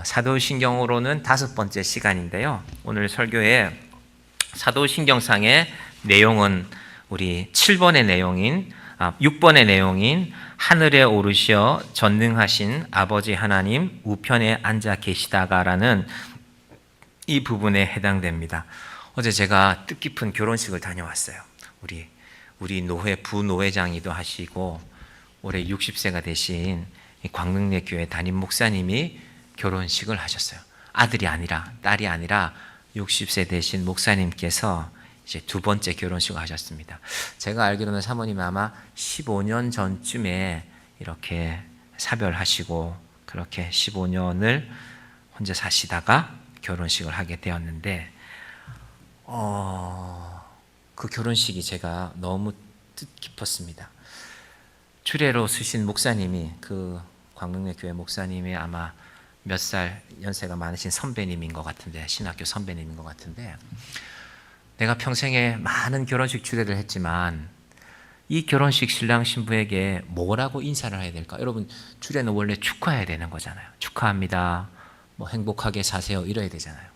사도신경으로는 5번째 시간인데요. 오늘 설교의 사도신경상의 내용은 우리 7번의 내용인 6번의 내용인 하늘에 오르시어 전능하신 아버지 하나님 우편에 앉아 계시다가라는 이 부분에 해당됩니다. 어제 제가 뜻깊은 결혼식을 다녀왔어요. 우리 노회 부노회장이도 하시고 올해 60세가 되신 광릉내 교회 담임 목사님이 결혼식을 하셨어요. 아들이 아니라 딸이 아니라 60세 되신 목사님께서 이제 2번째 결혼식을 하셨습니다. 제가 알기로는 사모님이 아마 15년 전쯤에 이렇게 사별하시고 그렇게 15년을 혼자 사시다가 결혼식을 하게 되었는데 그 결혼식이 제가 너무 뜻깊었습니다. 주례로 쓰신 목사님이 그 광릉내 교회 목사님이 아마 몇 살 연세가 많으신 선배님인 것 같은데, 신학교 선배님인 것 같은데, 내가 평생에 많은 결혼식 주례를 했지만 이 결혼식 신랑 신부에게 뭐라고 인사를 해야 될까? 여러분, 주례는 원래 축하해야 되는 거잖아요. 축하합니다, 뭐 행복하게 사세요, 이래야 되잖아요.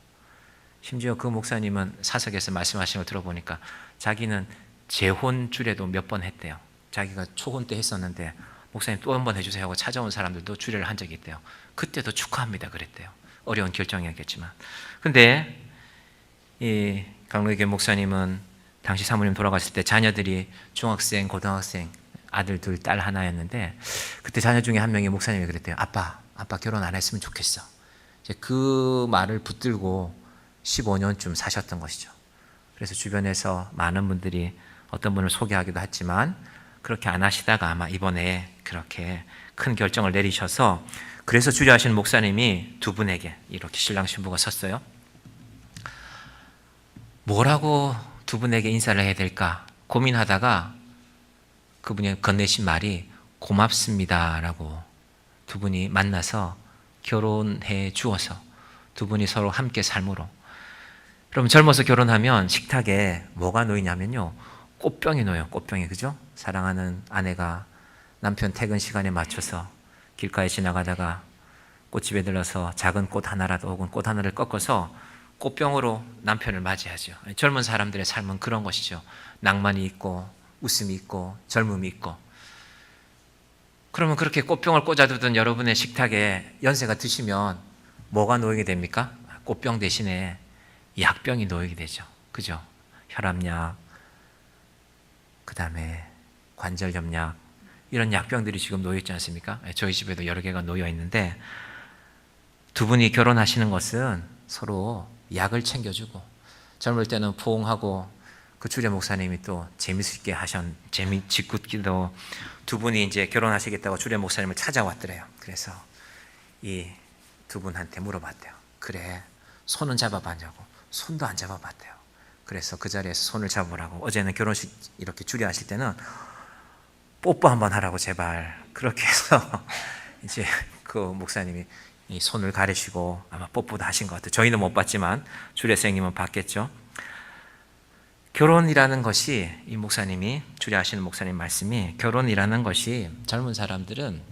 심지어 그 목사님은 사석에서 말씀하신 걸 들어보니까 자기는 재혼 주례도 몇 번 했대요. 자기가 초혼 때 했었는데 목사님 또 한 번 해주세요 하고 찾아온 사람들도 주례를 한 적이 있대요. 그때도 축하합니다 그랬대요. 어려운 결정이었겠지만. 근데 이 강로교 목사님은 당시 사모님 돌아갔을 때 자녀들이 중학생, 고등학생, 아들 둘, 딸 하나였는데 그때 자녀 중에 한 명이 목사님이 그랬대요. 아빠 결혼 안 했으면 좋겠어. 이제 그 말을 붙들고 15년쯤 사셨던 것이죠. 그래서 주변에서 많은 분들이 어떤 분을 소개하기도 했지만 그렇게 안 하시다가 아마 이번에 그렇게 큰 결정을 내리셔서, 그래서 주례하신 목사님이 2분에게 이렇게 신랑 신부가 섰어요. 뭐라고 2분에게 인사를 해야 될까 고민하다가 그분이 건네신 말이 고맙습니다라고, 2분이 만나서 결혼해 주어서 2분이 서로 함께 삶으로. 그럼 젊어서 결혼하면 식탁에 뭐가 놓이냐면요, 꽃병이 놓여요. 꽃병이, 그죠? 사랑하는 아내가 남편 퇴근 시간에 맞춰서 길가에 지나가다가 꽃집에 들러서 작은 꽃 하나라도 혹은 꽃 하나를 꺾어서 꽃병으로 남편을 맞이하죠. 젊은 사람들의 삶은 그런 것이죠. 낭만이 있고 웃음이 있고 젊음이 있고. 그러면 그렇게 꽃병을 꽂아두던 여러분의 식탁에 연세가 드시면 뭐가 놓이게 됩니까? 꽃병 대신에 약병이 놓이게 되죠. 그죠? 혈압약, 그 다음에 관절염약, 이런 약병들이 지금 놓여 있지 않습니까? 저희 집에도 여러 개가 놓여 있는데, 2분이 결혼하시는 것은 서로 약을 챙겨주고, 젊을 때는 포옹하고, 그 주례 목사님이 또 재밌게 짓궂기도 2분이 이제 결혼하시겠다고 주례 목사님을 찾아왔더래요. 그래서 이 2분한테 물어봤대요. 그래, 손은 잡아봤냐고. 손도 안 잡아봤대요. 그래서 그 자리에서 손을 잡으라고. 어제는 결혼식 이렇게 주례하실 때는 뽀뽀 한번 하라고 제발, 그렇게 해서 이제 그 목사님이 이 손을 가리시고 아마 뽀뽀도 하신 것 같아요. 저희는 못 봤지만 주례 선생님은 봤겠죠. 결혼이라는 것이, 이 목사님이 주례하시는 목사님 말씀이, 결혼이라는 것이 젊은 사람들은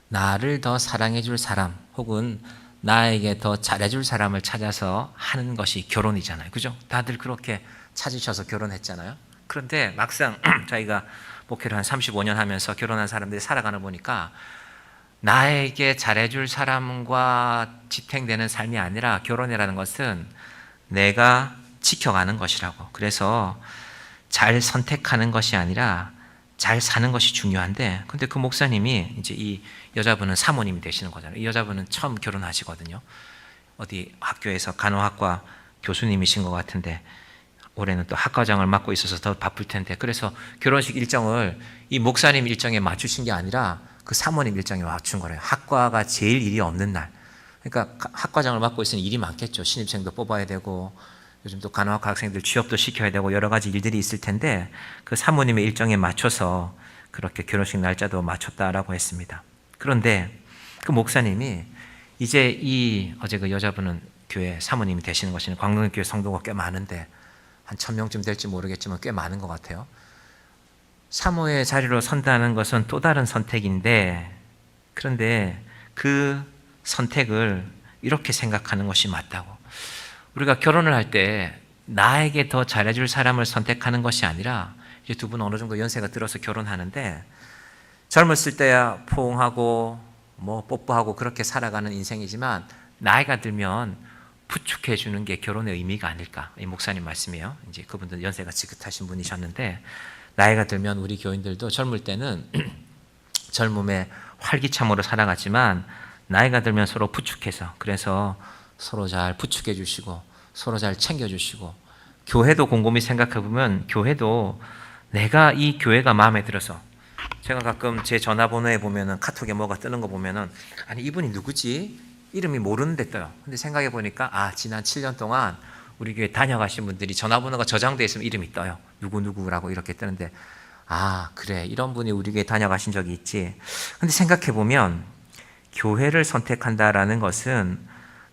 나를 더 사랑해 줄 사람 혹은 나에게 더 잘해줄 사람을 찾아서 하는 것이 결혼이잖아요. 그죠? 다들 그렇게 찾으셔서 결혼했잖아요. 그런데 막상 저희가 목회를 한 35년 하면서 결혼한 사람들이 살아가는 보니까 나에게 잘해줄 사람과 지탱되는 삶이 아니라, 결혼이라는 것은 내가 지켜가는 것이라고. 그래서 잘 선택하는 것이 아니라 잘 사는 것이 중요한데, 근데 그 목사님이 이제 이 여자분은 사모님이 되시는 거잖아요. 이 여자분은 처음 결혼하시거든요. 어디 학교에서 간호학과 교수님이신 것 같은데 올해는 또 학과장을 맡고 있어서 더 바쁠 텐데, 그래서 결혼식 일정을 이 목사님 일정에 맞추신 게 아니라 그 사모님 일정에 맞춘 거래요. 학과가 제일 일이 없는 날. 그러니까 학과장을 맡고 있으니 일이 많겠죠. 신입생도 뽑아야 되고 요즘 또 간호학과 학생들 취업도 시켜야 되고 여러 가지 일들이 있을 텐데, 그 사모님의 일정에 맞춰서 그렇게 결혼식 날짜도 맞췄다라고 했습니다. 그런데 그 목사님이 이제 어제 그 여자분은 교회 사모님이 되시는 것이, 광릉교회 성도가 꽤 많은데 한 1000명쯤 될지 모르겠지만 꽤 많은 것 같아요. 사모의 자리로 선다는 것은 또 다른 선택인데, 그런데 그 선택을 이렇게 생각하는 것이 맞다고. 우리가 결혼을 할 때 나에게 더 잘해줄 사람을 선택하는 것이 아니라, 이제 두 분 어느 정도 연세가 들어서 결혼하는데 젊었을 때야 포옹하고 뭐 뽀뽀하고 그렇게 살아가는 인생이지만 나이가 들면 부축해 주는 게 결혼의 의미가 아닐까. 이 목사님 말씀이에요. 이제 그분들 연세가 지긋하신 분이셨는데, 나이가 들면 우리 교인들도 젊을 때는 젊음에 활기참으로 살아갔지만 나이가 들면 서로 부축해서, 그래서 서로 잘 부축해 주시고 서로 잘 챙겨 주시고, 교회도 곰곰이 생각해 보면 교회도 내가 이 교회가 마음에 들어서, 제가 가끔 제 전화번호에 보면은 카톡에 뭐가 뜨는 거 보면은 아니 이분이 누구지? 이름이 모르는데 떠요. 근데 생각해 보니까 지난 7년 동안 우리 교회 다녀가신 분들이 전화번호가 저장돼 있으면 이름이 떠요. 누구누구라고 이렇게 뜨는데, 그래, 이런 분이 우리 교회 다녀가신 적이 있지. 근데 생각해 보면 교회를 선택한다라는 것은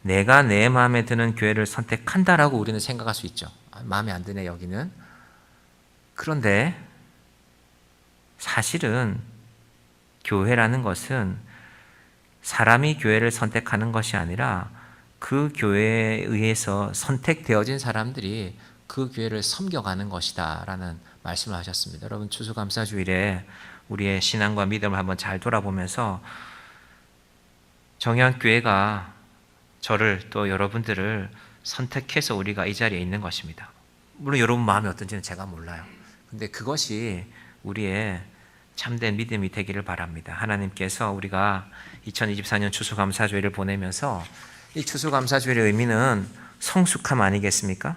내가 내 마음에 드는 교회를 선택한다라고 우리는 생각할 수 있죠. 마음에 안 드네 여기는. 그런데 사실은 교회라는 것은 사람이 교회를 선택하는 것이 아니라 그 교회에 의해서 선택되어진 사람들이 그 교회를 섬겨가는 것이다 라는 말씀을 하셨습니다. 여러분, 추수감사주일에 우리의 신앙과 믿음을 한번 잘 돌아보면서 정의한교회가 저를 또 여러분들을 선택해서 우리가 이 자리에 있는 것입니다. 물론 여러분 마음이 어떤지는 제가 몰라요. 근데 그것이 우리의 참된 믿음이 되기를 바랍니다. 하나님께서 우리가 2024년 추수감사주일을 보내면서 이 추수감사주일의 의미는 성숙함 아니겠습니까?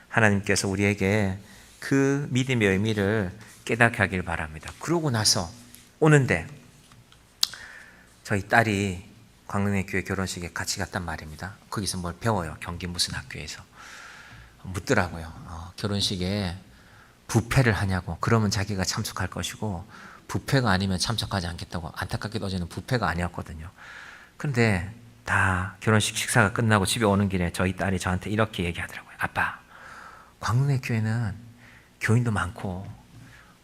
하나님께서 우리에게 그 믿음의 의미를 깨닫게 하길 바랍니다. 그러고 나서 오는데 저희 딸이 광릉의 교회 결혼식에 같이 갔단 말입니다. 거기서 뭘 배워요. 경기 무슨 학교에서. 묻더라고요. 결혼식에 부패를 하냐고. 그러면 자기가 참석할 것이고 부패가 아니면 참석하지 않겠다고. 안타깝게도 어제는 부패가 아니었거든요. 그런데 다 결혼식 식사가 끝나고 집에 오는 길에 저희 딸이 저한테 이렇게 얘기하더라고요. 아빠, 광릉의 교회는 교인도 많고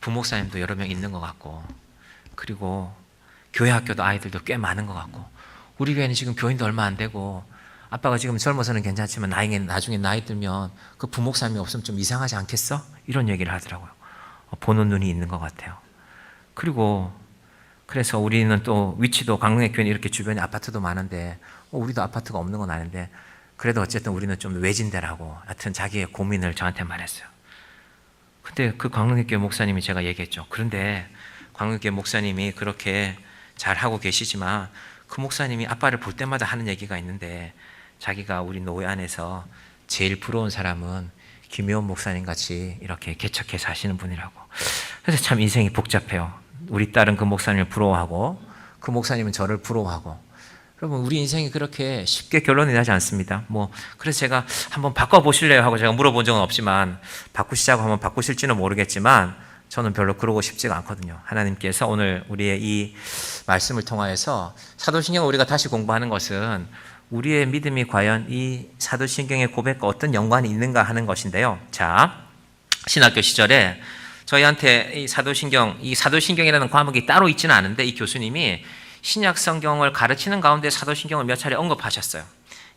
부목사님도 여러 명 있는 것 같고, 그리고 교회 학교도 아이들도 꽤 많은 것 같고, 우리 교회는 지금 교인도 얼마 안 되고, 아빠가 지금 젊어서는 괜찮지만 나중에 나이 들면 그 부목사님이 없으면 좀 이상하지 않겠어? 이런 얘기를 하더라고요. 보는 눈이 있는 것 같아요. 그리고 그래서 우리는 또 위치도 광릉의 교회는 이렇게 주변에 아파트도 많은데 우리도 아파트가 없는 건 아닌데 그래도 어쨌든 우리는 좀 외진데라고 하여튼 자기의 고민을 저한테 말했어요. 근데 그 광릉의 교회 목사님이 제가 얘기했죠. 그런데 광릉의 교회 목사님이 그렇게 잘하고 계시지만 그 목사님이 아빠를 볼 때마다 하는 얘기가 있는데 자기가 우리 노회 안에서 제일 부러운 사람은 김효원 목사님 같이 이렇게 개척해서 하시는 분이라고. 그래서 참 인생이 복잡해요. 우리 딸은 그 목사님을 부러워하고 그 목사님은 저를 부러워하고. 여러분, 우리 인생이 그렇게 쉽게 결론이 나지 않습니다. 그래서 제가 한번 바꿔보실래요? 하고 제가 물어본 적은 없지만 바꾸시자고 하면 바꾸실지는 모르겠지만 저는 별로 그러고 싶지가 않거든요. 하나님께서 오늘 우리의 이 말씀을 통하여서 사도신경을 우리가 다시 공부하는 것은 우리의 믿음이 과연 이 사도신경의 고백과 어떤 연관이 있는가 하는 것인데요. 자, 신학교 시절에 저희한테 이 사도신경이라는 과목이 따로 있지는 않은데 이 교수님이 신약 성경을 가르치는 가운데 사도신경을 몇 차례 언급하셨어요.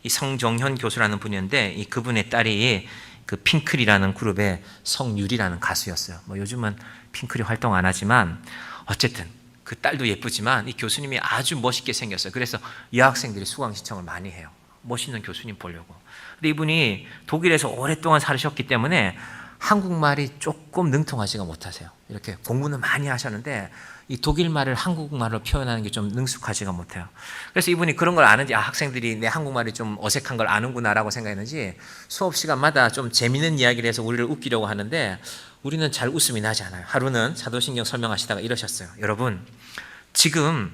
이 성정현 교수라는 분이었는데 이 그분의 딸이 그 핑클이라는 그룹의 성유리라는 가수였어요. 요즘은 핑클이 활동 안 하지만 어쨌든 그 딸도 예쁘지만 이 교수님이 아주 멋있게 생겼어요. 그래서 여학생들이 수강 신청을 많이 해요. 멋있는 교수님 보려고. 근데 이분이 독일에서 오랫동안 살으셨기 때문에 한국말이 조금 능통하지가 못하세요. 이렇게 공부는 많이 하셨는데 이 독일말을 한국말로 표현하는 게 좀 능숙하지가 못해요. 그래서 이분이 그런 걸 아는지 학생들이 내 한국말이 좀 어색한 걸 아는구나라고 생각했는지 수업 시간마다 좀 재미있는 이야기를 해서 우리를 웃기려고 하는데 우리는 잘 웃음이 나지 않아요. 하루는 사도신경 설명하시다가 이러셨어요. 여러분, 지금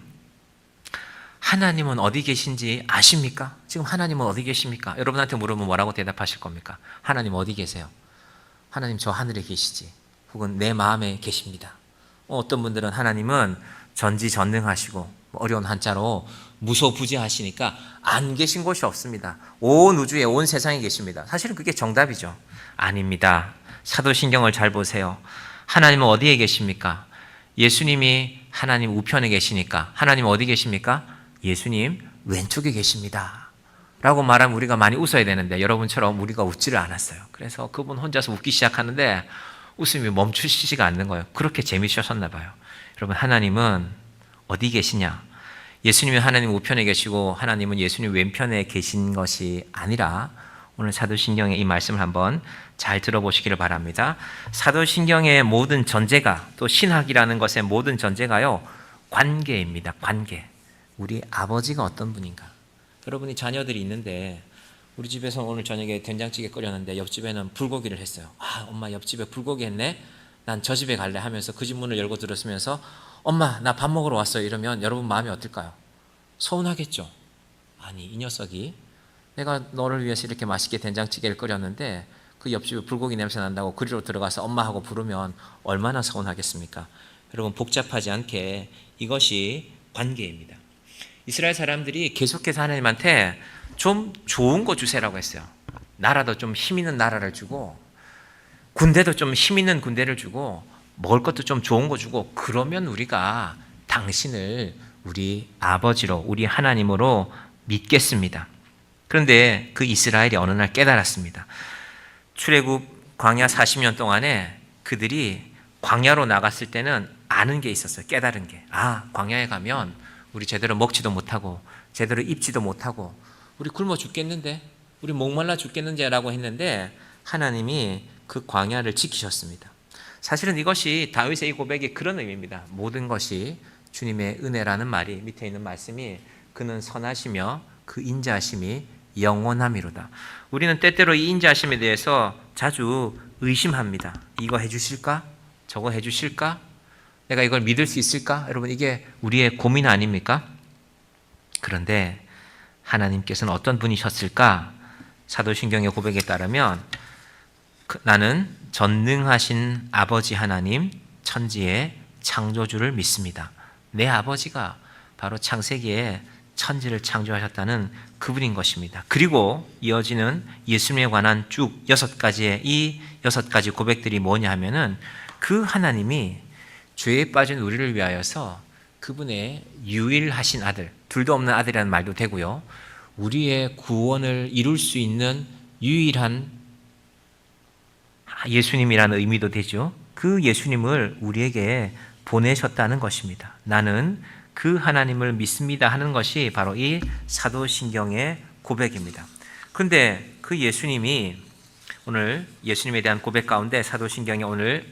하나님은 어디 계신지 아십니까? 지금 하나님은 어디 계십니까? 여러분한테 물으면 뭐라고 대답하실 겁니까? 하나님 어디 계세요? 하나님 저 하늘에 계시지. 혹은 내 마음에 계십니다. 어떤 분들은 하나님은 전지전능하시고 어려운 한자로 무소부재하시니까 안 계신 곳이 없습니다. 온 우주에 온 세상에 계십니다. 사실은 그게 정답이죠. 아닙니다. 사도신경을 잘 보세요. 하나님은 어디에 계십니까? 예수님이 하나님 우편에 계시니까 하나님 어디 계십니까? 예수님 왼쪽에 계십니다 라고 말하면 우리가 많이 웃어야 되는데 여러분처럼 우리가 웃지를 않았어요. 그래서 그분 혼자서 웃기 시작하는데 웃음이 멈추시지가 않는 거예요. 그렇게 재미있으셨나 봐요. 여러분, 하나님은 어디 계시냐? 예수님이 하나님 우편에 계시고 하나님은 예수님 왼편에 계신 것이 아니라, 오늘 사도신경의 이 말씀을 한번 잘 들어보시기를 바랍니다. 사도신경의 모든 전제가, 또 신학이라는 것의 모든 전제가요, 관계입니다. 관계. 우리 아버지가 어떤 분인가? 여러분이 자녀들이 있는데 우리 집에서 오늘 저녁에 된장찌개 끓였는데 옆집에는 불고기를 했어요. 아, 엄마 옆집에 불고기 했네? 난 저 집에 갈래 하면서 그 집 문을 열고 들었으면서 엄마 나 밥 먹으러 왔어요 이러면 여러분 마음이 어떨까요? 서운하겠죠. 아니, 이 녀석이 내가 너를 위해서 이렇게 맛있게 된장찌개를 끓였는데 그 옆집에 불고기 냄새 난다고 그리로 들어가서 엄마 하고 부르면 얼마나 서운하겠습니까? 여러분, 복잡하지 않게 이것이 관계입니다. 이스라엘 사람들이 계속해서 하나님한테 좀 좋은 거 주세요라고 했어요. 나라도 좀 힘 있는 나라를 주고 군대도 좀 힘 있는 군대를 주고 먹을 것도 좀 좋은 거 주고, 그러면 우리가 당신을 우리 아버지로, 우리 하나님으로 믿겠습니다. 그런데 그 이스라엘이 어느 날 깨달았습니다. 출애굽 광야 40년 동안에 그들이 광야로 나갔을 때는 아는 게 있었어요. 깨달은 게. 아, 광야에 가면 우리 제대로 먹지도 못하고 제대로 입지도 못하고 우리 굶어 죽겠는데, 우리 목말라 죽겠는데라고 했는데 하나님이 그 광야를 지키셨습니다. 사실은 이것이 다윗의 이 고백이 그런 의미입니다. 모든 것이 주님의 은혜라는 말이 밑에 있는 말씀이 그는 선하시며 그 인자하심이 영원함이로다. 우리는 때때로 이 인자하심에 대해서 자주 의심합니다. 이거 해주실까? 저거 해주실까? 내가 이걸 믿을 수 있을까? 여러분, 이게 우리의 고민 아닙니까? 그런데 하나님께서는 어떤 분이셨을까? 사도신경의 고백에 따르면 나는 전능하신 아버지 하나님, 천지의 창조주를 믿습니다. 내 아버지가 바로 창세기에 천지를 창조하셨다는 그분인 것입니다. 그리고 이어지는 예수님에 관한 쭉 6가지의 이 6가지 고백들이 뭐냐 하면은 그 하나님이 죄에 빠진 우리를 위하여서 그분의 유일하신 아들, 둘도 없는 아들이라는 말도 되고요, 우리의 구원을 이룰 수 있는 유일한 예수님이라는 의미도 되죠. 그 예수님을 우리에게 보내셨다는 것입니다. 나는 그 하나님을 믿습니다 하는 것이 바로 이 사도신경의 고백입니다. 그런데 그 예수님이, 오늘 예수님에 대한 고백 가운데 사도신경의 오늘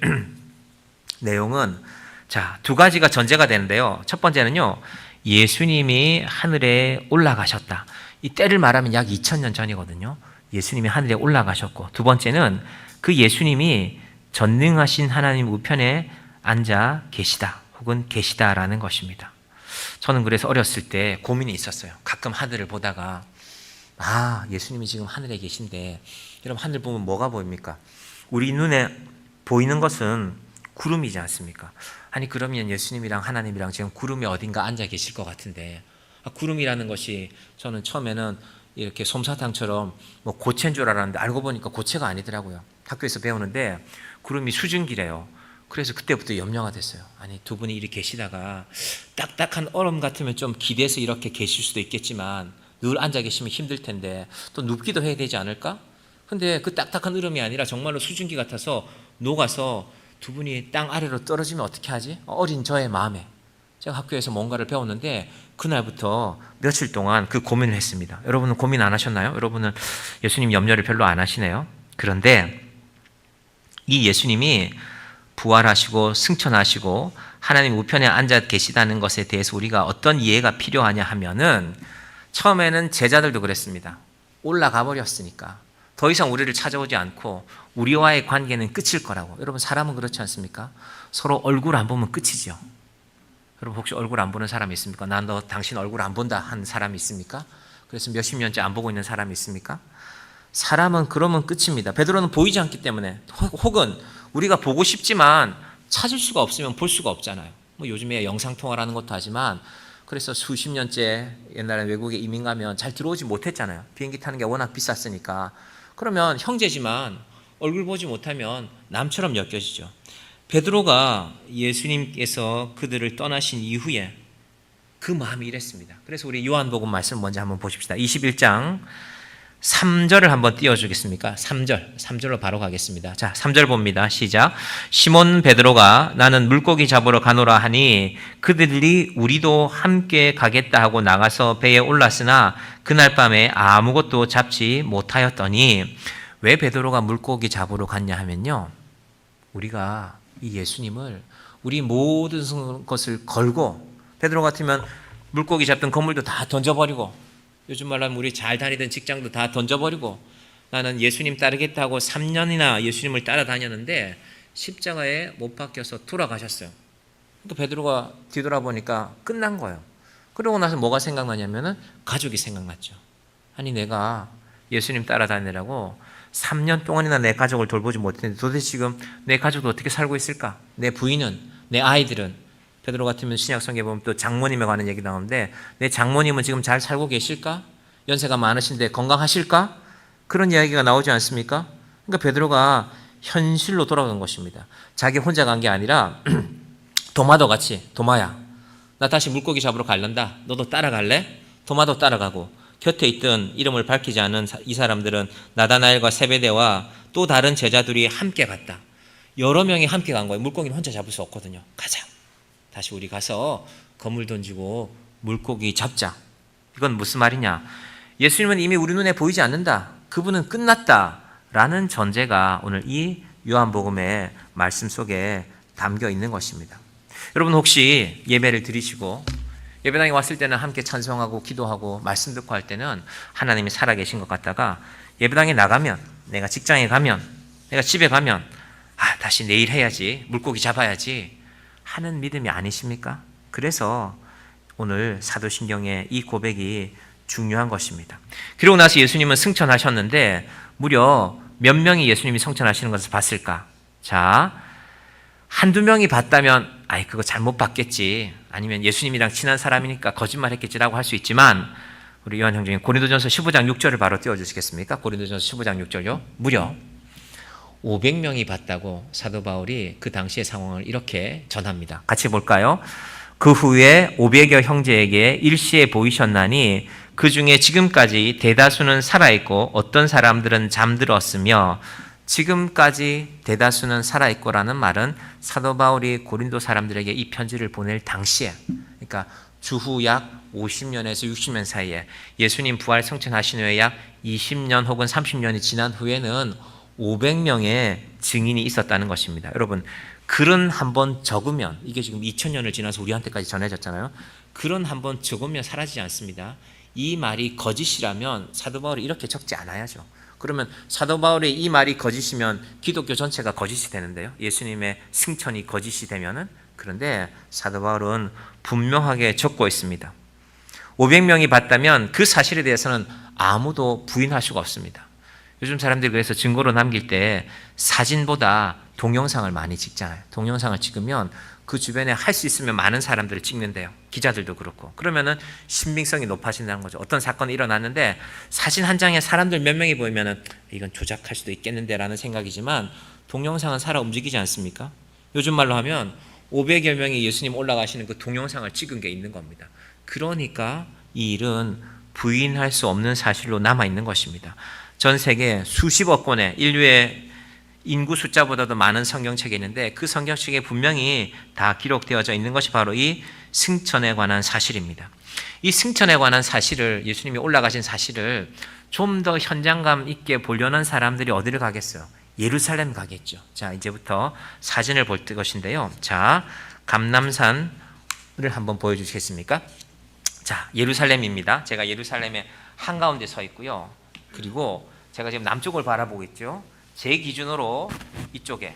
내용은 자, 2가지가 전제가 되는데요. 첫 번째는요, 예수님이 하늘에 올라가셨다. 이 때를 말하면 약 2000년 전이거든요. 예수님이 하늘에 올라가셨고, 두 번째는 그 예수님이 전능하신 하나님 우편에 앉아 계시다 혹은 계시다라는 것입니다. 저는 그래서 어렸을 때 고민이 있었어요. 가끔 하늘을 보다가 아, 예수님이 지금 하늘에 계신데, 여러분 하늘 보면 뭐가 보입니까? 우리 눈에 보이는 것은 구름이지 않습니까? 아니, 그러면 예수님이랑 하나님이랑 지금 구름에 어딘가 앉아 계실 것 같은데, 구름이라는 것이 저는 처음에는 이렇게 솜사탕처럼 뭐 고체인 줄 알았는데 알고 보니까 고체가 아니더라고요. 학교에서 배우는데 구름이 수증기래요. 그래서 그때부터 염려가 됐어요. 아니, 두 분이 이렇게 계시다가 딱딱한 얼음 같으면 좀 기대서 이렇게 계실 수도 있겠지만 늘 앉아 계시면 힘들 텐데 또 눕기도 해야 되지 않을까? 근데 그 딱딱한 얼음이 아니라 정말로 수증기 같아서 녹아서 두 분이 땅 아래로 떨어지면 어떻게 하지? 어린 저의 마음에 제가 학교에서 뭔가를 배웠는데 그날부터 며칠 동안 그 고민을 했습니다. 여러분은 고민 안 하셨나요? 여러분은 예수님 염려를 별로 안 하시네요. 그런데 이 예수님이 부활하시고 승천하시고 하나님 우편에 앉아 계시다는 것에 대해서 우리가 어떤 이해가 필요하냐 하면은, 처음에는 제자들도 그랬습니다. 올라가 버렸으니까 더 이상 우리를 찾아오지 않고 우리와의 관계는 끝일 거라고. 여러분, 사람은 그렇지 않습니까? 서로 얼굴 안 보면 끝이죠. 여러분, 혹시 얼굴 안 보는 사람 있습니까? 난 너 당신 얼굴 안 본다 한 사람이 있습니까? 그래서 몇십 년째 안 보고 있는 사람이 있습니까? 사람은 그러면 끝입니다. 베드로는 보이지 않기 때문에, 혹은 우리가 보고 싶지만 찾을 수가 없으면 볼 수가 없잖아요. 뭐 요즘에 영상통화라는 것도 하지만, 그래서 수십 년째 옛날에 외국에 이민 가면 잘 들어오지 못했잖아요. 비행기 타는 게 워낙 비쌌으니까. 그러면 형제지만 얼굴 보지 못하면 남처럼 엮여지죠. 베드로가 예수님께서 그들을 떠나신 이후에 그 마음이 이랬습니다. 그래서 우리 요한복음 말씀 먼저 한번 보십시다. 21장 3절을 한번 띄워주겠습니까? 3절로 바로 가겠습니다. 자, 3절 봅니다. 시작. 시몬 베드로가 나는 물고기 잡으러 가노라 하니 그들이 우리도 함께 가겠다 하고 나가서 배에 올랐으나 그날 밤에 아무것도 잡지 못하였더니, 왜 베드로가 물고기 잡으러 갔냐 하면요, 우리가 이 예수님을 우리 모든 것을 걸고, 베드로 같으면 물고기 잡던 건물도 다 던져버리고, 요즘 말로 하면 우리 잘 다니던 직장도 다 던져버리고, 나는 예수님 따르겠다 하고 3년이나 예수님을 따라다녔는데 십자가에 못 박혀서 돌아가셨어요. 또 베드로가 뒤돌아보니까 끝난 거예요. 그러고 나서 뭐가 생각나냐면은 가족이 생각났죠. 아니, 내가 예수님 따라다니라고 3년 동안이나 내 가족을 돌보지 못했는데 도대체 지금 내 가족도 어떻게 살고 있을까? 내 부인은, 내 아이들은, 베드로 같으면 신약성경에 보면 또 장모님에 관한 얘기 나오는데, 내 장모님은 지금 잘 살고 계실까? 연세가 많으신데 건강하실까? 그런 이야기가 나오지 않습니까? 그러니까 베드로가 현실로 돌아간 것입니다. 자기 혼자 간 게 아니라 도마도 같이, 도마야, 나 다시 물고기 잡으러 갈란다. 너도 따라갈래? 도마도 따라가고, 곁에 있던 이름을 밝히지 않은 이 사람들은 나다나엘과 세베대와 또 다른 제자들이 함께 갔다. 여러 명이 함께 간 거예요. 물고기는 혼자 잡을 수 없거든요. 가자. 다시 우리 가서 거물 던지고 물고기 잡자. 이건 무슨 말이냐? 예수님은 이미 우리 눈에 보이지 않는다. 그분은 끝났다. 라는 전제가 오늘 이 요한복음의 말씀 속에 담겨 있는 것입니다. 여러분, 혹시 예배를 드리시고 예배당에 왔을 때는 함께 찬송하고 기도하고 말씀 듣고 할 때는 하나님이 살아계신 것 같다가, 예배당에 나가면, 내가 직장에 가면, 내가 집에 가면, 다시 내일 해야지, 물고기 잡아야지 하는 믿음이 아니십니까? 그래서 오늘 사도신경의 이 고백이 중요한 것입니다. 그리고 나서 예수님은 승천하셨는데 무려 몇 명이 예수님이 승천하시는 것을 봤을까? 자, 한두 명이 봤다면 그거 잘못 봤겠지, 아니면 예수님이랑 친한 사람이니까 거짓말했겠지라고 할 수 있지만, 우리 요한 형제님 고린도전서 15장 6절을 바로 띄워주시겠습니까? 고린도전서 15장 6절요. 무려 500명이 봤다고 사도 바울이 그 당시의 상황을 이렇게 전합니다. 같이 볼까요? 그 후에 500여 형제에게 일시에 보이셨나니 그 중에 지금까지 대다수는 살아있고 어떤 사람들은 잠들었으며, 지금까지 대다수는 살아있고라는 말은 사도 바울이 고린도 사람들에게 이 편지를 보낼 당시에, 그러니까 주후 약 50년에서 60년 사이에, 예수님 부활 승천하신 후에 약 20년 혹은 30년이 지난 후에는 500명의 증인이 있었다는 것입니다. 여러분, 글은 한번 적으면, 이게 지금 2000년을 지나서 우리한테까지 전해졌잖아요. 글은 한번 적으면 사라지지 않습니다. 이 말이 거짓이라면 사도 바울이 이렇게 적지 않아야죠. 그러면 사도 바울의 이 말이 거짓이면 기독교 전체가 거짓이 되는데요. 예수님의 승천이 거짓이 되면은. 그런데 사도 바울은 분명하게 적고 있습니다. 500명이 봤다면 그 사실에 대해서는 아무도 부인할 수가 없습니다. 요즘 사람들이 그래서 증거로 남길 때 사진보다 동영상을 많이 찍잖아요. 동영상을 찍으면 그 주변에 할 수 있으면 많은 사람들을 찍는데요. 기자들도 그렇고. 그러면은 신빙성이 높아진다는 거죠. 어떤 사건이 일어났는데 사진 한 장에 사람들 몇 명이 보이면은 이건 조작할 수도 있겠는데 라는 생각이지만, 동영상은 살아 움직이지 않습니까? 요즘 말로 하면 500여 명이 예수님 올라가시는 그 동영상을 찍은 게 있는 겁니다. 그러니까 이 일은 부인할 수 없는 사실로 남아있는 것입니다. 전 세계 수십억 권의 인류의 인구 숫자보다도 많은 성경책이 있는데, 그 성경책에 분명히 다 기록되어져 있는 것이 바로 이 승천에 관한 사실입니다. 이 승천에 관한 사실을, 예수님이 올라가신 사실을 좀 더 현장감 있게 보려는 사람들이 어디를 가겠어요? 예루살렘 가겠죠. 자, 이제부터 사진을 볼 것인데요. 자, 감람산을 한번 보여주시겠습니까? 자, 예루살렘입니다. 제가 예루살렘의 한가운데 서 있고요. 그리고 제가 지금 남쪽을 바라보고 있죠. 제 기준으로 이쪽에,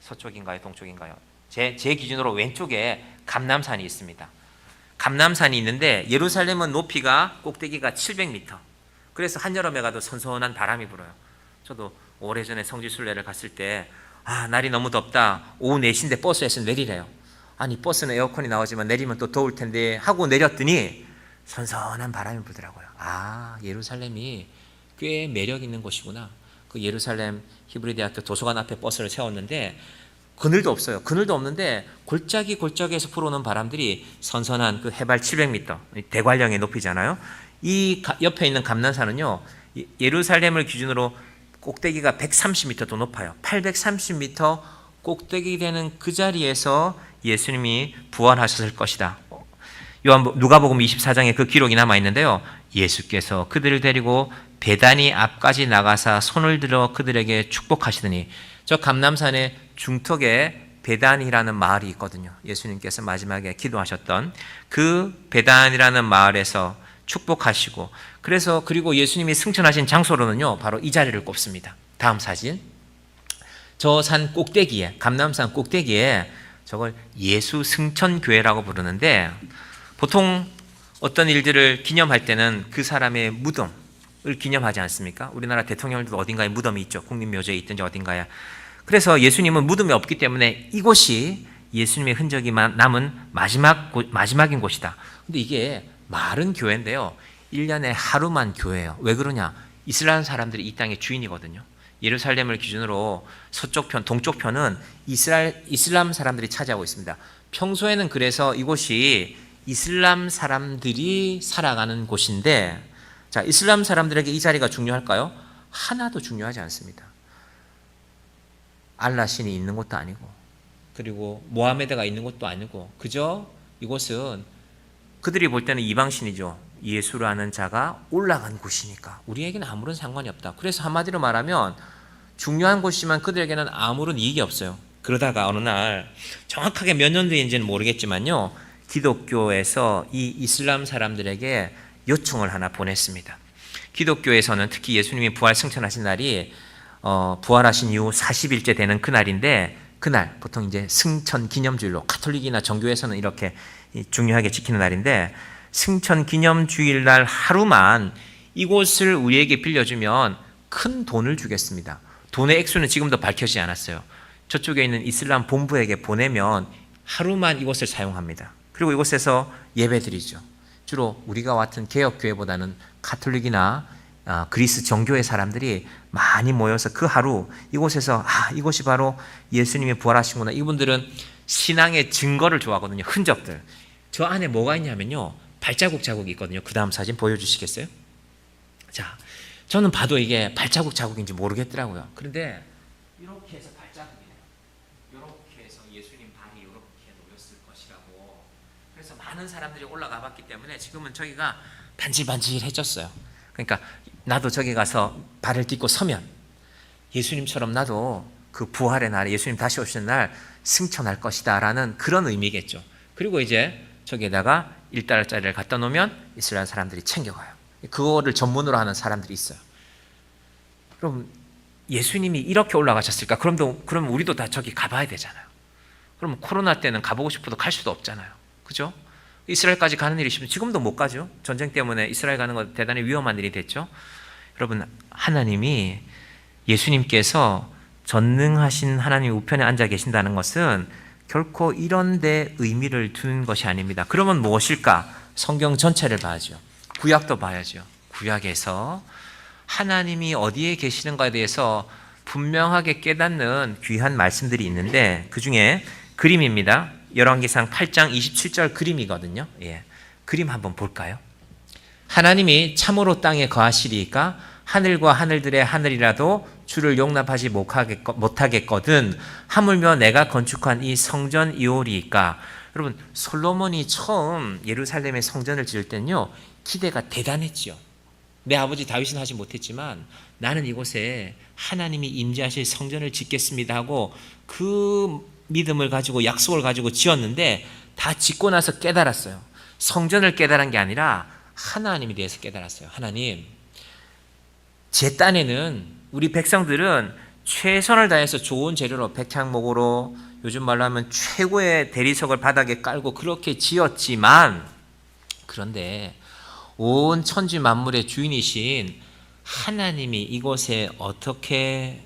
서쪽인가요? 동쪽인가요? 제 기준으로 왼쪽에 감람산이 있습니다. 감람산이 있는데 예루살렘은 높이가, 꼭대기가 700m. 그래서 한여름에 가도 선선한 바람이 불어요. 저도 오래전에 성지순례를 갔을 때 날이 너무 덥다. 오후 4시인데 버스에서 내리래요. 아니, 버스는 에어컨이 나오지만 내리면 또 더울 텐데 하고 내렸더니 선선한 바람이 불더라고요. 예루살렘이 꽤 매력 있는 곳이구나. 그 예루살렘 히브리 대학교 도서관 앞에 버스를 세웠는데 그늘도 없어요. 그늘도 없는데 골짜기에서 불어오는 바람들이 선선한 그 해발 700m 대관령의 높이잖아요. 이 옆에 있는 감난산은요, 예루살렘을 기준으로 꼭대기가 130m 더 높아요. 830m 꼭대기 되는 그 자리에서 예수님이 부활하셨을 것이다. 누가복음 24장에 그 기록이 남아 있는데요. 예수께서 그들을 데리고 베다니 앞까지 나가사 손을 들어 그들에게 축복하시더니, 저 감람산의 중턱에 베단이라는 마을이 있거든요. 예수님께서 마지막에 기도하셨던 그 베단이라는 마을에서 축복하시고, 그리고 예수님이 승천하신 장소로는요, 바로 이 자리를 꼽습니다. 다음 사진. 저 산 꼭대기에, 감람산 꼭대기에 저걸 예수 승천교회라고 부르는데, 보통 어떤 일들을 기념할 때는 그 사람의 무덤을 기념하지 않습니까? 우리나라 대통령들도 어딘가에 무덤이 있죠. 국립묘지에 있든지 어딘가에. 그래서 예수님은 무덤이 없기 때문에 이곳이 예수님의 흔적이 남은 마지막인 곳이다. 근데 이게 마른 교회인데요, 1년에 하루만 교회예요. 왜 그러냐? 이스라엘 사람들이 이 땅의 주인이거든요. 예루살렘을 기준으로 서쪽 편, 동쪽 편은 이슬람 사람들이 차지하고 있습니다. 평소에는 그래서 이곳이 이슬람 사람들이 살아가는 곳인데, 자, 이슬람 사람들에게 이 자리가 중요할까요? 하나도 중요하지 않습니다. 알라 신이 있는 것도 아니고, 그리고 모하메드가 있는 것도 아니고, 그저 이곳은 그들이 볼 때는 이방신이죠. 예수라는 자가 올라간 곳이니까 우리에게는 아무런 상관이 없다. 그래서 한마디로 말하면 중요한 곳이지만 그들에게는 아무런 이익이 없어요. 그러다가 어느 날, 정확하게 몇 년도인지는 모르겠지만요, 기독교에서 이 이슬람 사람들에게 요청을 하나 보냈습니다. 기독교에서는 특히 예수님이 부활 승천하신 날이 부활하신 이후 40일째 되는 그날인데, 그날 보통 이제 승천 기념주일로, 가톨릭이나 정교에서는 이렇게 중요하게 지키는 날인데, 승천 기념주일 날 하루만 이곳을 우리에게 빌려주면 큰 돈을 주겠습니다. 돈의 액수는 지금도 밝혀지지 않았어요. 저쪽에 있는 이슬람 본부에게 보내면 하루만 이곳을 사용합니다. 그리고 이곳에서 예배드리죠. 주로 우리가 같은 개혁교회보다는 가톨릭이나 그리스 정교회 사람들이 많이 모여서 그 하루 이곳에서 이곳이 바로 예수님이 부활하시구나. 이분들은 신앙의 증거를 좋아하거든요. 흔적들. 저 안에 뭐가 있냐면요, 자국이 있거든요. 그 다음 사진 보여주시겠어요? 자, 저는 봐도 이게 자국인지 모르겠더라고요. 그런데 이렇게 해서 발자국이네요. 이렇게 해서 예수님 발이 이렇게 놓였을 것이라고. 그래서 많은 사람들이 올라가 봤기 때문에 지금은 저기가 반질반질해졌어요. 그러니까 나도 저기 가서 발을 딛고 서면 예수님처럼 나도 그 부활의 날에, 예수님 다시 오시는 날 승천할 것이다 라는 그런 의미겠죠. 그리고 이제 저기에다가 1달러짜리를 갖다 놓으면 이스라엘 사람들이 챙겨가요. 그거를 전문으로 하는 사람들이 있어요. 그럼 예수님이 이렇게 올라가셨을까? 그럼 우리도 다 저기 가봐야 되잖아요. 그러면 코로나 때는 가보고 싶어도 갈 수도 없잖아요. 그죠? 이스라엘까지 가는 일이 있으면 지금도 못 가죠. 전쟁 때문에 이스라엘 가는 거 대단히 위험한 일이 됐죠. 여러분, 하나님이, 예수님께서 전능하신 하나님 우편에 앉아 계신다는 것은 결코 이런 데 의미를 두는 것이 아닙니다. 그러면 무엇일까? 성경 전체를 봐야죠. 구약도 봐야죠. 구약에서 하나님이 어디에 계시는가에 대해서 분명하게 깨닫는 귀한 말씀들이 있는데, 그 중에 그림입니다. 열왕기상 8장 27절 그림이거든요. 예. 그림 한번 볼까요? 하나님이 참으로 땅에 거하시리이까 하늘과 하늘들의 하늘이라도 주를 용납하지 못하겠거든 하물며 내가 건축한 이 성전 이오리이까. 여러분, 솔로몬이 처음 예루살렘의 성전을 지을 때는요, 기대가 대단했죠. 내 아버지 다윗은 하지 못했지만 나는 이곳에 하나님이 임재하실 성전을 짓겠습니다 하고 그 믿음을 가지고, 약속을 가지고 지었는데, 다 짓고 나서 깨달았어요. 성전을 깨달은 게 아니라 하나님에 대해서 깨달았어요. 하나님, 제 딴에는 우리 백성들은 최선을 다해서 좋은 재료로, 백향목으로, 요즘 말로 하면 최고의 대리석을 바닥에 깔고 그렇게 지었지만, 그런데 온 천지 만물의 주인이신 하나님이 이곳에 어떻게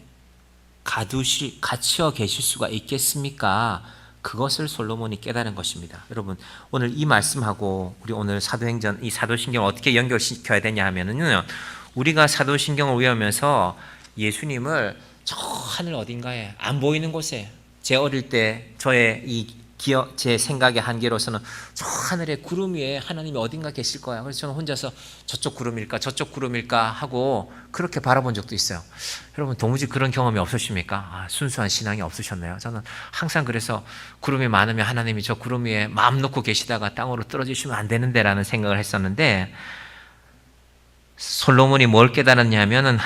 갇혀 계실 수가 있겠습니까? 그것을 솔로몬이 깨달은 것입니다. 여러분, 오늘 이 말씀하고 우리 오늘 사도행전, 이 사도신경을 어떻게 연결시켜야 되냐 하면은요, 우리가 사도신경을 외우면서 예수님을 저 하늘 어딘가에 안 보이는 곳에, 제 어릴 때 저의 제 생각의 한계로서는 저 하늘에 구름 위에 하나님이 어딘가 계실 거야. 그래서 저는 혼자서 저쪽 구름일까 저쪽 구름일까 하고 그렇게 바라본 적도 있어요. 여러분 도무지 그런 경험이 없으십니까? 순수한 신앙이 없으셨나요? 저는 항상 그래서 구름이 많으면 하나님이 저 구름 위에 마음 놓고 계시다가 땅으로 떨어지시면 안 되는데 라는 생각을 했었는데, 솔로몬이 뭘 깨달았냐면은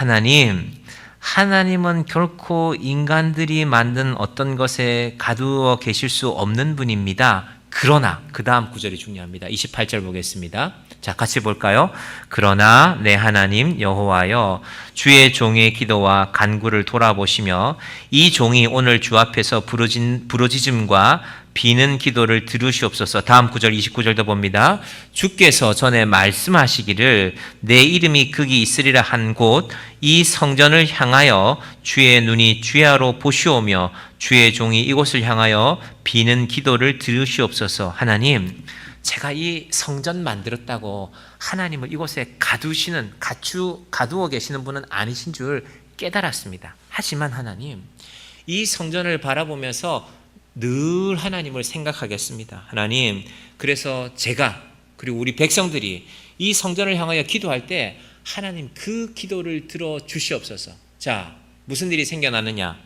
하나님은 결코 인간들이 만든 어떤 것에 가두어 계실 수 없는 분입니다. 그러나 그 다음 구절이 중요합니다. 28절 보겠습니다. 자, 같이 볼까요? 그러나 내 하나님 여호와여, 주의 종의 기도와 간구를 돌아보시며 이 종이 오늘 주 앞에서 부르짖음과 비는 기도를 들으시옵소서. 다음 구절 29절도 봅니다. 주께서 전에 말씀하시기를 내 이름이 거기 있으리라 한 곳 이 성전을 향하여 주의 눈이 주야로 보시오며 주의 종이 이곳을 향하여 비는 기도를 들으시옵소서. 하나님, 제가 이 성전 만들었다고 하나님을 이곳에 가두어 계시는 분은 아니신 줄 깨달았습니다. 하지만 하나님, 이 성전을 바라보면서 늘 하나님을 생각하겠습니다. 하나님, 그래서 제가 그리고 우리 백성들이 이 성전을 향하여 기도할 때 하나님 그 기도를 들어 주시옵소서. 자, 무슨 일이 생겨나느냐?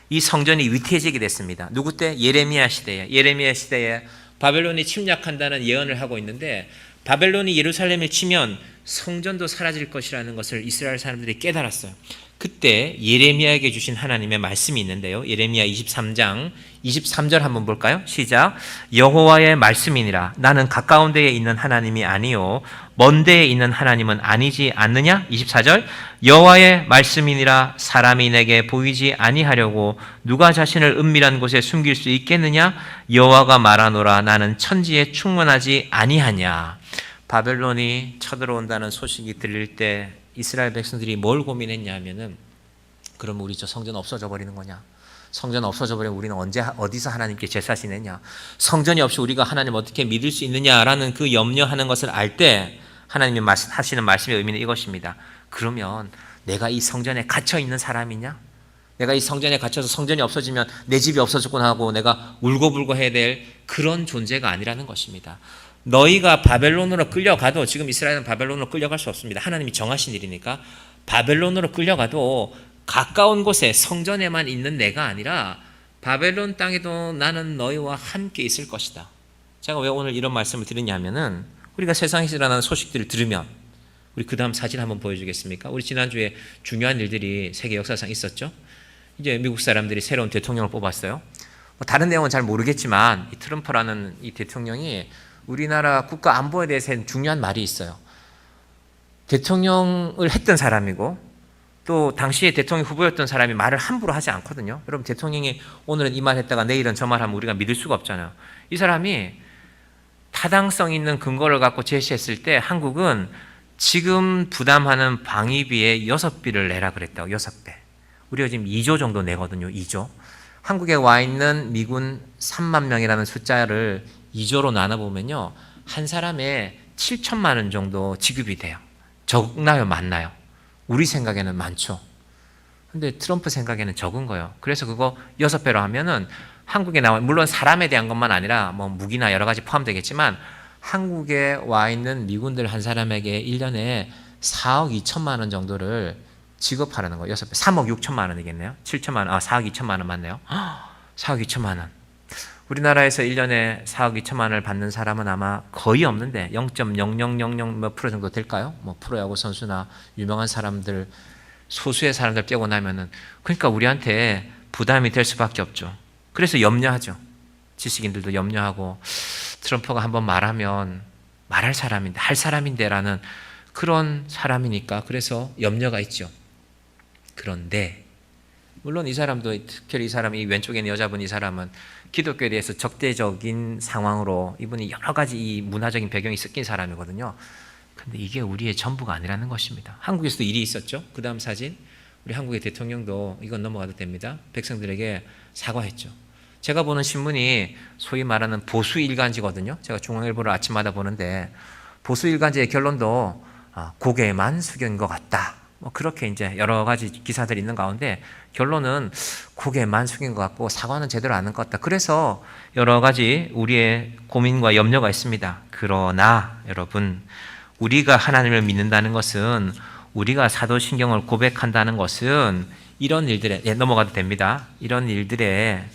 이 성전이 위태해지게 됐습니다. 누구 때? 예레미야 시대에 바벨론이 침략한다는 예언을 하고 있는데, 바벨론이 예루살렘을 치면 성전도 사라질 것이라는 것을 이스라엘 사람들이 깨달았어요. 그때 예레미야에게 주신 하나님의 말씀이 있는데요. 예레미야 23장 23절 한번 볼까요? 시작. 여호와의 말씀이니라. 나는 가까운 데에 있는 하나님이 아니요 먼 데에 있는 하나님은 아니지 않느냐? 24절. 여호와의 말씀이니라. 사람이 내게 보이지 아니하려고 누가 자신을 은밀한 곳에 숨길 수 있겠느냐? 여호와가 말하노라. 나는 천지에 충만하지 아니하냐. 바벨론이 쳐들어온다는 소식이 들릴 때 이스라엘 백성들이 뭘 고민했냐면은, 그럼 우리 저 성전 없어져 버리는 거냐? 성전 없어져 버리면 우리는 어디서 하나님께 제사 지내냐? 성전이 없이 우리가 하나님 어떻게 믿을 수 있느냐라는 그 염려하는 것을 알 때 하나님이 하시는 말씀의 의미는 이것입니다. 그러면 내가 이 성전에 갇혀 있는 사람이냐? 내가 이 성전에 갇혀서 성전이 없어지면 내 집이 없어졌구나 하고 내가 울고불고 해야 될 그런 존재가 아니라는 것입니다. 너희가 바벨론으로 끌려가도, 지금 이스라엘은 바벨론으로 끌려갈 수 없습니다. 하나님이 정하신 일이니까. 바벨론으로 끌려가도 가까운 곳에 성전에만 있는 내가 아니라 바벨론 땅에도 나는 너희와 함께 있을 것이다. 제가 왜 오늘 이런 말씀을 드리냐면은, 우리가 세상에서 일어나는 소식들을 들으면, 우리 그 다음 사진 한번 보여주겠습니까? 우리 지난주에 중요한 일들이 세계 역사상 있었죠. 이제 미국 사람들이 새로운 대통령을 뽑았어요. 다른 내용은 잘 모르겠지만 이 트럼프라는 이 대통령이 우리나라 국가 안보에 대해서 중요한 말이 있어요. 대통령을 했던 사람이고 또 당시에 대통령 후보였던 사람이 말을 함부로 하지 않거든요. 여러분, 대통령이 오늘은 이 말 했다가 내일은 저 말 하면 우리가 믿을 수가 없잖아요. 이 사람이 타당성 있는 근거를 갖고 제시했을 때 한국은 지금 부담하는 방위비의 6배를 내라 그랬다고. 6배. 우리가 지금 2조 정도 내거든요. 2조. 한국에 와 있는 미군 3만 명이라는 숫자를 2조로 나눠보면요, 한 사람에 7천만 원 정도 지급이 돼요. 적나요, 많나요? 우리 생각에는 많죠. 근데 트럼프 생각에는 적은 거예요. 그래서 그거 6배로 하면은 한국에 나와, 물론 사람에 대한 것만 아니라 뭐 무기나 여러 가지 포함되겠지만, 한국에 와 있는 미군들 한 사람에게 1년에 4억 2천만 원 정도를 지급하라는 거예요. 6배. 3억 6천만 원이겠네요. 7천만 원, 4억 2천만 원 맞네요. 4억 2천만 원. 우리나라에서 1년에 4억 2천만 원을 받는 사람은 아마 거의 없는데 0.0000 몇 프로 정도 될까요? 뭐 프로야구 선수나 유명한 사람들, 소수의 사람들 빼고 나면은, 그러니까 우리한테 부담이 될 수밖에 없죠. 그래서 염려하죠. 지식인들도 염려하고, 트럼프가 한번 말하면 말할 사람인데, 할 사람인데라는 그런 사람이니까 그래서 염려가 있죠. 그런데 물론 이 사람도, 특히 이 사람, 이 왼쪽에 있는 여자분, 이 사람은 기독교에 대해서 적대적인 상황으로 이분이 여러 가지 이 문화적인 배경이 섞인 사람이거든요. 근데 이게 우리의 전부가 아니라는 것입니다. 한국에서도 일이 있었죠. 그 다음 사진, 우리 한국의 대통령도, 이건 넘어가도 됩니다, 백성들에게 사과했죠. 제가 보는 신문이 소위 말하는 보수 일간지거든요. 제가 중앙일보를 아침마다 보는데 보수 일간지의 결론도 고개만 숙인 것 같다. 뭐 그렇게 이제 여러 가지 기사들이 있는 가운데 결론은 고개만 숙인 것 같고 사과는 제대로 안 한 것 같다. 그래서 여러 가지 우리의 고민과 염려가 있습니다. 그러나 여러분, 우리가 하나님을 믿는다는 것은, 우리가 사도신경을 고백한다는 것은 이런 일들에, 넘어가도 됩니다. 이런 일들에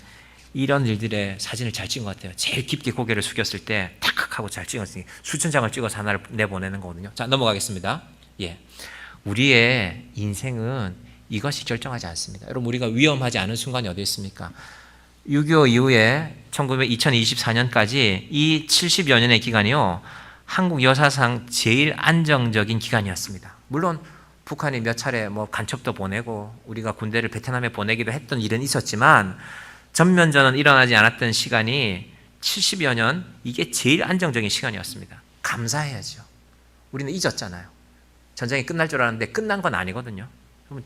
사진을 잘 찍은 것 같아요. 제일 깊게 고개를 숙였을 때 탁 하고 잘 찍었으니 수천 장을 찍어서 하나를 내보내는 거거든요. 자, 넘어가겠습니다. 예. 우리의 인생은 이것이 결정하지 않습니다. 여러분, 우리가 위험하지 않은 순간이 어디 있습니까? 6.25 이후에 2024년까지 이 70여 년의 기간이요, 한국 역사상 제일 안정적인 기간이었습니다. 물론 북한이 몇 차례 뭐 간첩도 보내고 우리가 군대를 베트남에 보내기도 했던 일은 있었지만 전면전은 일어나지 않았던 시간이 70여 년, 이게 제일 안정적인 시간이었습니다. 감사해야죠. 우리는 잊었잖아요. 전쟁이 끝날 줄 알았는데 끝난 건 아니거든요.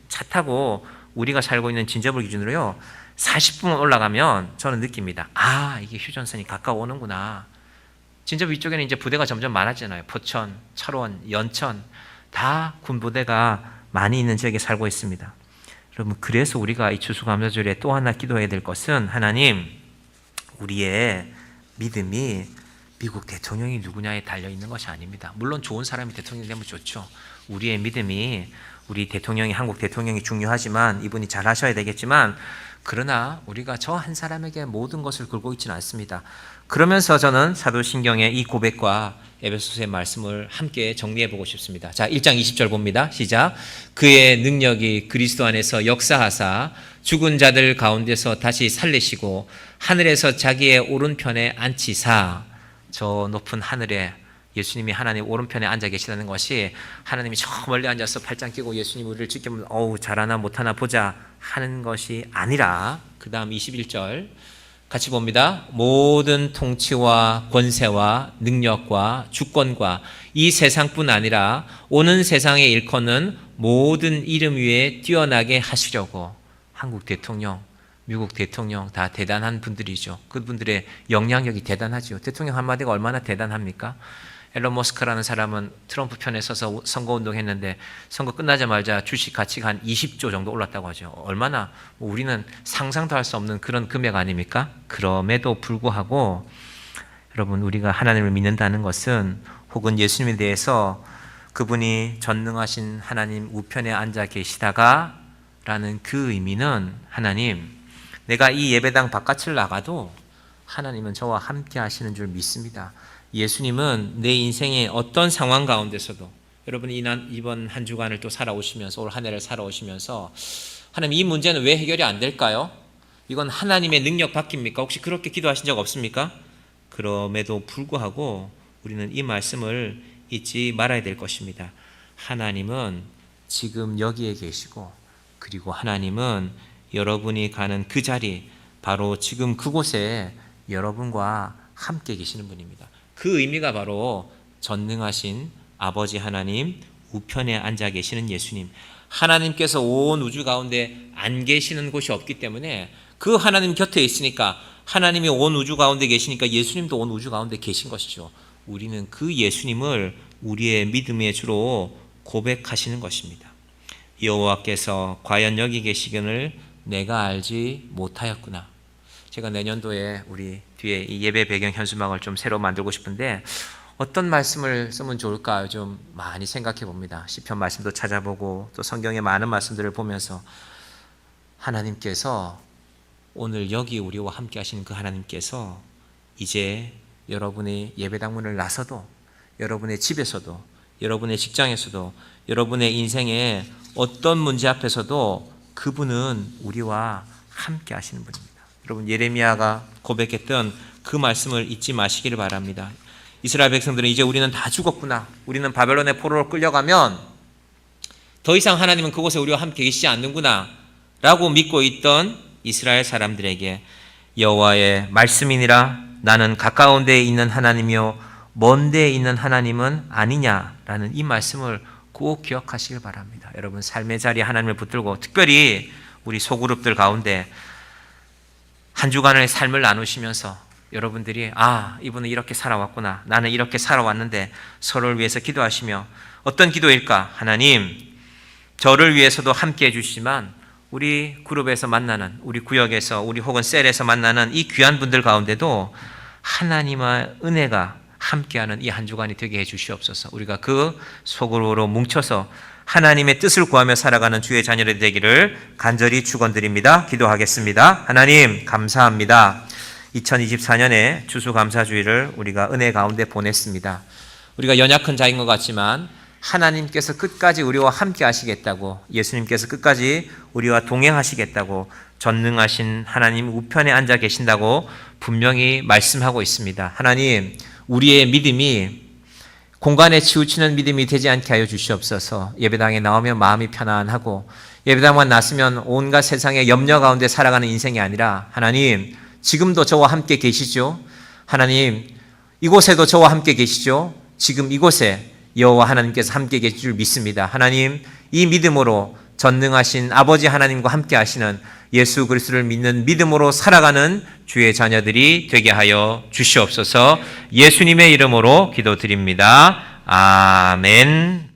차 타고 우리가 살고 있는 진접을 기준으로요, 40분 올라가면 저는 느낍니다. 아, 이게 휴전선이 가까워오는구나. 진접 위쪽에는 이제 부대가 점점 많아지잖아요. 포천, 철원, 연천, 다 군부대가 많이 있는 지역에 살고 있습니다. 여러분, 그래서 우리가 이 추수감사절에 또 하나 기도해야 될 것은, 하나님, 우리의 믿음이 미국 대통령이 누구냐에 달려있는 것이 아닙니다. 물론 좋은 사람이 대통령이 되면 좋죠. 우리의 믿음이, 우리 대통령이, 한국 대통령이 중요하지만, 이분이 잘 하셔야 되겠지만, 그러나 우리가 저 한 사람에게 모든 것을 걸고 있지는 않습니다. 그러면서 저는 사도신경의 이 고백과 에베소서의 말씀을 함께 정리해 보고 싶습니다. 자, 1장 20절 봅니다. 시작. 그의 능력이 그리스도 안에서 역사하사 죽은 자들 가운데서 다시 살리시고 하늘에서 자기의 오른편에 앉히사. 저 높은 하늘에 예수님이 하나님 오른편에 앉아 계시다는 것이, 하나님이 저 멀리 앉아서 팔짱 끼고 예수님 우리를 지켜보면 어우 잘하나 못하나 보자 하는 것이 아니라, 그 다음 21절 같이 봅니다. 모든 통치와 권세와 능력과 주권과 이 세상뿐 아니라 오는 세상의 일컫는 모든 이름 위에 뛰어나게 하시려고. 한국 대통령, 미국 대통령 다 대단한 분들이죠. 그분들의 영향력이 대단하죠. 대통령 한마디가 얼마나 대단합니까? 앨런 머스크라는 사람은 트럼프 편에 서서 선거운동했는데 선거 끝나자마자 주식 가치가 한 20조 정도 올랐다고 하죠. 얼마나, 우리는 상상도 할 수 없는 그런 금액 아닙니까? 그럼에도 불구하고 여러분, 우리가 하나님을 믿는다는 것은, 혹은 예수님에 대해서 그분이 전능하신 하나님 우편에 앉아 계시다가 라는 그 의미는, 하나님, 내가 이 예배당 바깥을 나가도 하나님은 저와 함께 하시는 줄 믿습니다. 예수님은 내 인생의 어떤 상황 가운데서도, 여러분이 이번 한 주간을 또 살아오시면서, 올 한 해를 살아오시면서, 하나님, 이 문제는 왜 해결이 안 될까요? 이건 하나님의 능력 밖입니까? 혹시 그렇게 기도하신 적 없습니까? 그럼에도 불구하고 우리는 이 말씀을 잊지 말아야 될 것입니다. 하나님은 지금 여기에 계시고, 그리고 하나님은 여러분이 가는 그 자리, 바로 지금 그곳에 여러분과 함께 계시는 분입니다. 그 의미가 바로 전능하신 아버지 하나님 우편에 앉아 계시는 예수님, 하나님께서 온 우주 가운데 안 계시는 곳이 없기 때문에, 그 하나님 곁에 있으니까, 하나님이 온 우주 가운데 계시니까 예수님도 온 우주 가운데 계신 것이죠. 우리는 그 예수님을 우리의 믿음의 주로 고백하시는 것입니다. 여호와께서 과연 여기 계시기를 내가 알지 못하였구나. 제가 내년도에 우리 뒤에 이 예배 배경 현수막을 좀 새로 만들고 싶은데, 어떤 말씀을 쓰면 좋을까 좀 많이 생각해 봅니다. 시편 말씀도 찾아보고 또 성경의 많은 말씀들을 보면서, 하나님께서 오늘 여기 우리와 함께 하시는 그 하나님께서 이제 여러분의 예배당 문을 나서도, 여러분의 집에서도, 여러분의 직장에서도, 여러분의 인생의 어떤 문제 앞에서도 그분은 우리와 함께 하시는 분입니다. 여러분, 예레미야가 고백했던 그 말씀을 잊지 마시기를 바랍니다. 이스라엘 백성들은 이제 우리는 다 죽었구나, 우리는 바벨론의 포로로 끌려가면 더 이상 하나님은 그곳에 우리와 함께 계시지 않는구나 라고 믿고 있던 이스라엘 사람들에게 여호와의 말씀이니라 나는 가까운 데에 있는 하나님이요 먼 데에 있는 하나님은 아니냐라는 이 말씀을 꼭 기억하시길 바랍니다. 여러분, 삶의 자리에 하나님을 붙들고, 특별히 우리 소그룹들 가운데 한 주간의 삶을 나누시면서 여러분들이 이분은 이렇게 살아왔구나, 나는 이렇게 살아왔는데 서로를 위해서 기도하시며, 어떤 기도일까? 하나님, 저를 위해서도 함께 해주시지만 우리 그룹에서 만나는, 우리 구역에서, 우리 혹은 셀에서 만나는 이 귀한 분들 가운데도 하나님의 은혜가 함께하는 이 한 주간이 되게 해주시옵소서. 우리가 그 속으로 뭉쳐서 하나님의 뜻을 구하며 살아가는 주의 자녀들이 되기를 간절히 축원드립니다. 기도하겠습니다. 하나님 감사합니다. 2024년에 추수감사주의를 우리가 은혜 가운데 보냈습니다. 우리가 연약한 자인 것 같지만 하나님께서 끝까지 우리와 함께 하시겠다고, 예수님께서 끝까지 우리와 동행하시겠다고, 전능하신 하나님 우편에 앉아 계신다고 분명히 말씀하고 있습니다. 하나님, 우리의 믿음이 공간에 치우치는 믿음이 되지 않게 하여 주시옵소서. 예배당에 나오면 마음이 편안하고 예배당만 났으면 온갖 세상의 염려 가운데 살아가는 인생이 아니라, 하나님 지금도 저와 함께 계시죠? 하나님 이곳에도 저와 함께 계시죠? 지금 이곳에 여호와 하나님께서 함께 계실 줄 믿습니다. 하나님, 이 믿음으로 전능하신 아버지 하나님과 함께 하시는 예수 그리스도를 믿는 믿음으로 살아가는 주의 자녀들이 되게 하여 주시옵소서. 예수님의 이름으로 기도드립니다. 아멘.